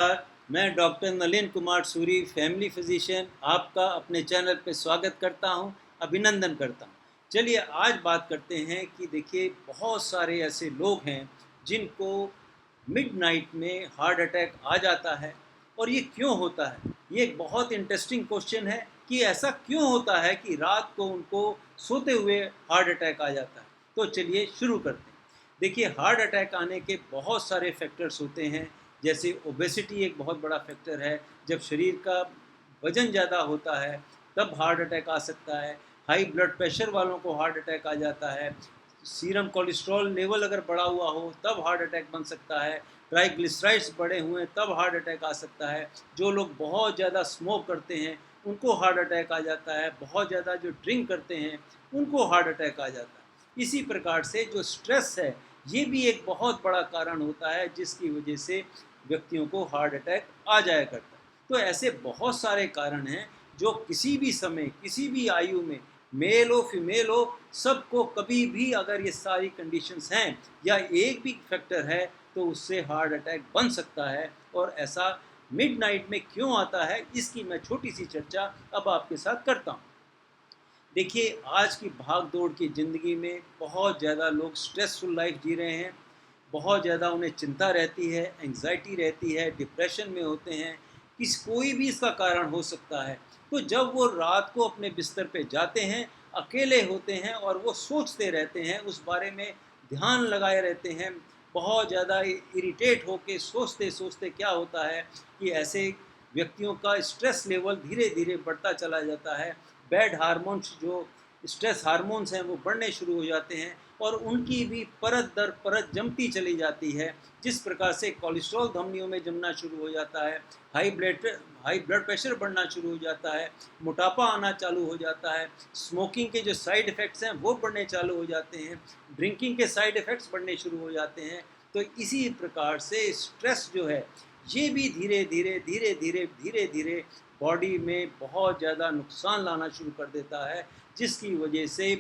नमस्कार, मैं doctor Nalin Kumar Suri, family physician, आपका अपने चैनल पे स्वागत करता हूं, अभिनंदन करता हूं। चलिए आज बात करते हैं कि देखिए बहुत सारे ऐसे लोग हैं जिनको मिडनाइट में हार्ट अटैक आ जाता है और ये क्यों होता है? ये एक बहुत इंटरेस्टिंग क्वेश्चन है कि ऐसा क्यों होता है कि रात को उनको सोते हुए हार्ट अटैक आ जाता है। तो चलिए शुरू करते हैं। देखिए हार्ट अटैक आने के बहुत सारे फैक्टर्स होते हैं, जैसे ओबेसिटी एक बहुत बड़ा फैक्टर है। जब शरीर का वजन ज़्यादा होता है तब हार्ट अटैक आ सकता है। हाई ब्लड प्रेशर वालों को हार्ट अटैक आ जाता है। सीरम कोलेस्ट्रॉल लेवल अगर बढ़ा हुआ हो तब हार्ट अटैक बन सकता है। ट्राइग्लिसराइड्स बढ़े हुए तब हार्ट अटैक आ सकता है। जो लोग बहुत ज़्यादा स्मोक करते हैं उनको हार्ट अटैक आ जाता है। बहुत ज़्यादा जो ड्रिंक करते हैं उनको हार्ट अटैक आ जाता है। इसी प्रकार से जो स्ट्रेस है ये भी एक बहुत बड़ा कारण होता है जिसकी वजह से व्यक्तियों को हार्ट अटैक आ जाया करता है। तो ऐसे बहुत सारे कारण हैं जो किसी भी समय किसी भी आयु में, मेल हो फीमेल हो, सबको कभी भी अगर ये सारी कंडीशंस हैं या एक भी फैक्टर है तो उससे हार्ट अटैक बन सकता है। और ऐसा मिडनाइट में क्यों आता है इसकी मैं छोटी सी चर्चा अब आपके साथ करता हूँ। देखिए आज की भाग दौड़ की ज़िंदगी में बहुत ज़्यादा लोग स्ट्रेसफुल लाइफ जी रहे हैं। बहुत ज़्यादा उन्हें चिंता रहती है, एंग्जाइटी रहती है, डिप्रेशन में होते हैं। कोई भी इसका कारण हो सकता है। तो जब वो रात को अपने बिस्तर पे जाते हैं, अकेले होते हैं और वो सोचते रहते हैं, उस बारे में ध्यान लगाए रहते हैं, बहुत ज़्यादा इरिटेट होके सोचते सोचते क्या होता है कि ऐसे व्यक्तियों का स्ट्रेस लेवल धीरे धीरे बढ़ता चला जाता है। बैड हार्मोन्स जो स्ट्रेस हार्मोन्स हैं वो बढ़ने शुरू हो जाते हैं और उनकी भी परत दर परत जमती चली जाती है। जिस प्रकार से कोलेस्ट्रॉल धमनियों में जमना शुरू हो जाता है, हाई ब्लड प्रेशर बढ़ना शुरू हो जाता है, मोटापा आना चालू हो जाता है, स्मोकिंग के जो साइड इफ़ेक्ट्स हैं वो बढ़ने चालू हो जाते हैं, ड्रिंकिंग के साइड इफ़ेक्ट्स बढ़ने शुरू हो जाते हैं। तो इसी प्रकार से स्ट्रेस जो है ये भी धीरे धीरे धीरे धीरे धीरे धीरे बॉडी में बहुत ज़्यादा नुकसान लाना शुरू कर देता है। जिसकी वजह से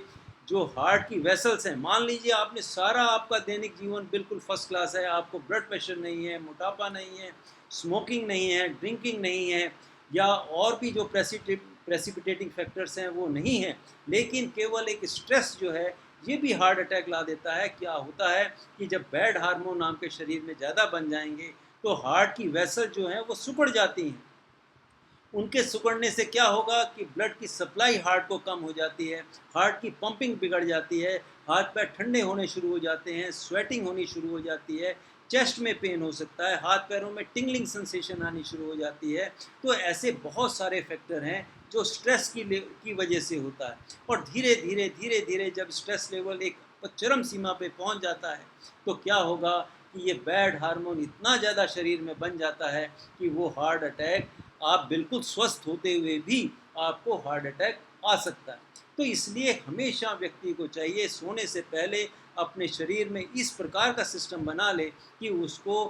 जो हार्ट की वेसल्स हैं, मान लीजिए आपने सारा आपका दैनिक जीवन बिल्कुल फर्स्ट क्लास है, आपको ब्लड प्रेशर नहीं है, मोटापा नहीं है, स्मोकिंग नहीं है, ड्रिंकिंग नहीं है, या और भी जो प्रेसिपिटेटिंग फैक्टर्स हैं वो नहीं हैं, लेकिन केवल एक स्ट्रेस जो है ये भी हार्ट अटैक ला देता है। क्या होता है कि जब बैड हार्मोन आपके शरीर में ज़्यादा बन जाएंगे तो हार्ट की वेसल जो हैं वो सिकुड़ जाती हैं। उनके सिकुड़ने से क्या होगा कि ब्लड की सप्लाई हार्ट को कम हो जाती है, हार्ट की पंपिंग बिगड़ जाती है, हाथ पैर ठंडे होने शुरू हो जाते हैं, स्वेटिंग होनी शुरू हो जाती है, चेस्ट में पेन हो सकता है, हाथ पैरों में टिंगलिंग सेंसेशन आनी शुरू हो जाती है। तो ऐसे बहुत सारे फैक्टर हैं जो स्ट्रेस की वजह से होता है। और धीरे धीरे जब स्ट्रेस लेवल एक चरम सीमा पे पहुंच जाता है तो क्या होगा कि ये बैड हार्मोन इतना ज़्यादा शरीर में बन जाता है कि वो हार्ट अटैक, आप बिल्कुल स्वस्थ होते हुए भी आपको हार्ट अटैक आ सकता है। तो इसलिए हमेशा व्यक्ति को चाहिए सोने से पहले अपने शरीर में इस प्रकार का सिस्टम बना ले कि उसको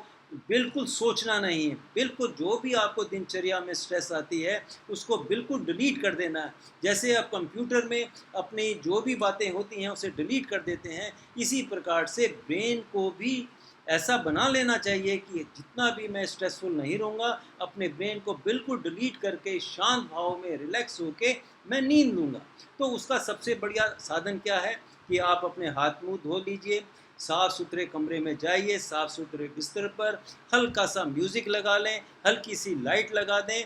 बिल्कुल सोचना नहीं है। बिल्कुल जो भी आपको दिनचर्या में स्ट्रेस आती है उसको बिल्कुल डिलीट कर देना है। जैसे आप कंप्यूटर में अपनी जो भी बातें होती हैं उसे डिलीट कर देते हैं, इसी प्रकार से ब्रेन को भी ऐसा बना लेना चाहिए कि जितना भी मैं स्ट्रेसफुल नहीं रहूँगा, अपने ब्रेन को बिल्कुल डिलीट करके शांत भाव में रिलैक्स होके मैं नींद लूँगा। तो उसका सबसे बढ़िया साधन क्या है कि आप अपने हाथ मुँह धो लीजिए, साफ़ सुथरे कमरे में जाइए, साफ़ सुथरे बिस्तर पर हल्का सा म्यूज़िक लगा लें, हल्की सी लाइट लगा दें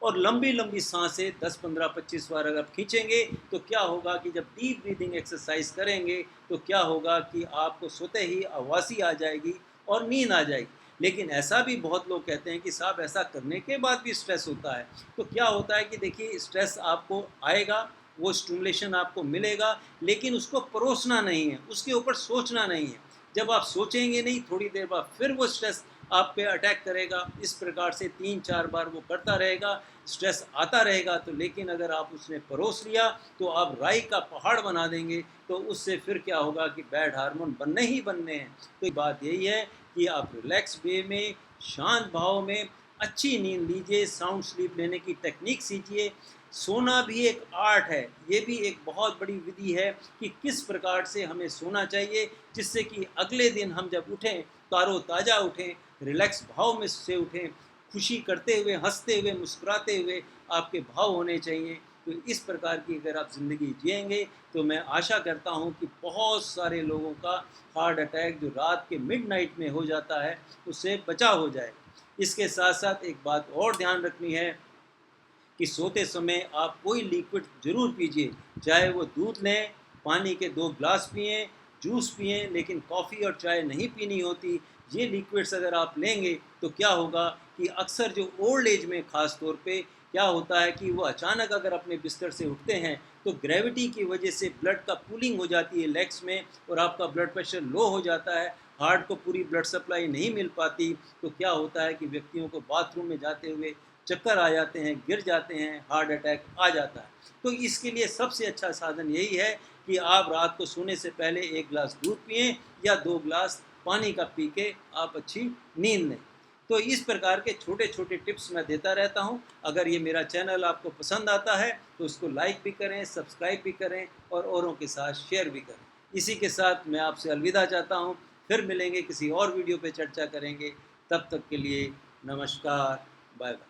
और लंबी लंबी सांसें 10 15 25 बार अगर आप खींचेंगे तो क्या होगा कि जब डीप ब्रीदिंग एक्सरसाइज करेंगे तो क्या होगा कि आपको सोते ही आवाज़ी आ जाएगी और नींद आ जाएगी। लेकिन ऐसा भी बहुत लोग कहते हैं कि साहब ऐसा करने के बाद भी स्ट्रेस होता है। तो क्या होता है कि देखिए स्ट्रेस आपको आएगा, वो स्टिमुलेशन आपको मिलेगा, लेकिन उसको परोसना नहीं है, उसके ऊपर सोचना नहीं है। जब आप सोचेंगे नहीं थोड़ी देर बाद फिर वो स्ट्रेस आप पे अटैक करेगा। इस प्रकार से 3 4 बार वो करता रहेगा, स्ट्रेस आता रहेगा। तो लेकिन अगर आप उसने परोस लिया तो आप राई का पहाड़ बना देंगे। तो उससे फिर क्या होगा कि बैड हार्मोन बनने ही बनने हैं। तो बात यही है कि आप रिलैक्स वे में, शांत भाव में अच्छी नींद लीजिए, साउंड स्लीप लेने की टेक्निक सीखिए। सोना भी एक आर्ट है, ये भी एक बहुत बड़ी विधि है कि किस प्रकार से हमें सोना चाहिए जिससे कि अगले दिन हम जब उठें ताज़ा उठें, रिलैक्स भाव में से उठें, खुशी करते हुए, हंसते हुए, मुस्कुराते हुए आपके भाव होने चाहिए। तो इस प्रकार की अगर आप ज़िंदगी जिएंगे तो मैं आशा करता हूँ कि बहुत सारे लोगों का हार्ट अटैक जो रात के मिडनाइट में हो जाता है उससे बचाव हो जाए। इसके साथ साथ एक बात और ध्यान रखनी है कि सोते समय आप कोई लिक्विड ज़रूर पीजिए, चाहे वो दूध लें, पानी के 2 ग्लास पिएँ, जूस पिएँ, लेकिन कॉफ़ी और चाय नहीं पीनी होती। ये लिक्विड्स अगर आप लेंगे तो क्या होगा कि अक्सर जो ओल्ड एज में ख़ास तौर पे क्या होता है कि वो अचानक अगर अपने बिस्तर से उठते हैं तो ग्रेविटी की वजह से ब्लड का पूलिंग हो जाती है लेग्स में और आपका ब्लड प्रेशर लो हो जाता है, हार्ट को पूरी ब्लड सप्लाई नहीं मिल पाती। तो क्या होता है कि व्यक्तियों को बाथरूम में जाते हुए चक्कर आ जाते हैं, गिर जाते हैं, हार्ट अटैक आ जाता है। तो इसके लिए सबसे अच्छा साधन यही है कि आप रात को सोने से पहले 1 ग्लास दूध पिएँ या 2 ग्लास पानी का पी के आप अच्छी नींद लें। तो इस प्रकार के छोटे-छोटे टिप्स मैं देता रहता हूँ। अगर ये मेरा चैनल आपको पसंद आता है तो उसको लाइक भी करें, सब्सक्राइब भी करें और औरों के साथ शेयर भी करें। इसी के साथ मैं आपसे अलविदा चाहता हूँ। फिर मिलेंगे, किसी और वीडियो पे चर्चा करेंगे। तब तक के लिए नमस्कार, बाय बाय।